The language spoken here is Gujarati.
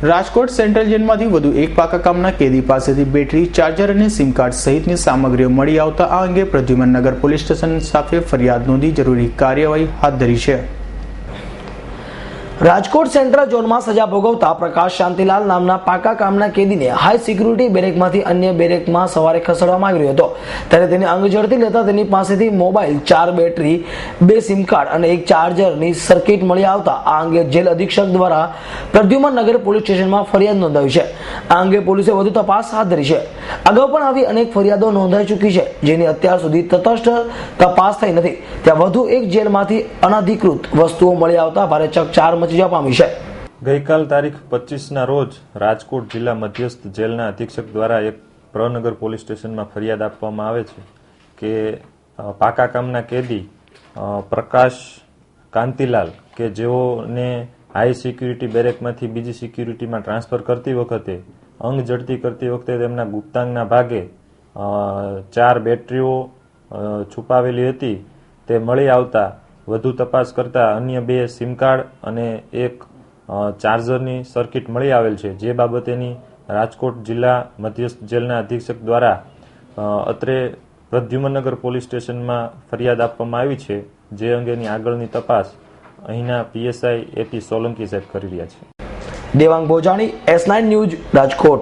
રાજકોટ સેન્ટ્રલ જેલમાંથી વધુ એક પાકા કામના કેદી પાસેથી બેટરી, ચાર્જર અને સિમ કાર્ડ સહિતની સામગ્રીઓ મળી આવતા આ અંગે પ્રદ્યુમન નગર પોલીસ સ્ટેશન સાથે ફરિયાદ નોંધી જરૂરી કાર્યવાહી હાથ ધરી છે। રાજકોટ સેન્ટ્રલ ઝોનમાં સજા ભોગવતા પ્રકાશ શાંતિલાલ નામના પાકા કામના કેદીને હાઈ સિક્યુરિટી બેરેકમાંથી અન્ય બેરેકમાં સવારે ખસેડવામાં આવી રહ્યો હતો, ત્યારે તેને અંગ ઝડપી લેતા તેની પાસેથી મોબાઈલ, 4 બેટરી, 2 સિમ કાર્ડ અને 1 ચાર્જરની સર્કિટ મળી આવતા આ અંગે જેલ અધિક્ષક દ્વારા પ્રદ્યુમન નગર પોલીસ સ્ટેશનમાં ફરિયાદ નોંધાવી છે। આ અંગે પોલીસે વધુ તપાસ હાથ ધરી છે। અગાઉ પણ આવી અનેક ફરિયાદો નોંધાઈ ચૂકી છે, જેની અત્યાર સુધી તટસ્થ તપાસ થઈ નથી। ત્યાં વધુ એક જેલમાંથી અનધિકૃત વસ્તુઓ મળી આવતા ભારે ચકચાર મચી પામી છે। ગઈકાલ તારીખ 25ના રોજ રાજકોટ જિલ્લા મધ્યસ્થ જેલના અધિક્ષક દ્વારા એક પ્રનગર પોલીસ સ્ટેશનમાં ફરિયાદ આપવામાં આવે છે કે પાકા કામના કેદી પ્રકાશ કાંતિલાલ કે જેઓને હાઈ સિક્યુરિટી બેરેકમાંથી બીજી સિક્યુરિટીમાં ટ્રાન્સફર કરતી વખતે અંગ જડતી કરતી વખતે તેમના ગુપ્તાંગના ભાગે 4 બેટરીઓ છુપાવેલી હતી તે મળી આવતા વધુ તપાસ કરતા અન્ય 2 સિમ કાર્ડ અને 1 ચાર્જરની સર્કિટ મળી આવેલ છે, જે બાબતેની રાજકોટ જિલ્લા મધ્યસ્થ જેલના અધિક્ષક દ્વારા અત્રે પ્રદ્યુમનનગર પોલીસ સ્ટેશનમાં ફરિયાદ આપવામાં આવી છે, જે અંગેની આગળની તપાસ અહીંના પીએસઆઈ એપી સોલંકી સાહેબ કરી રહ્યા છે। Devang Bojani, S9 news, Rajkot.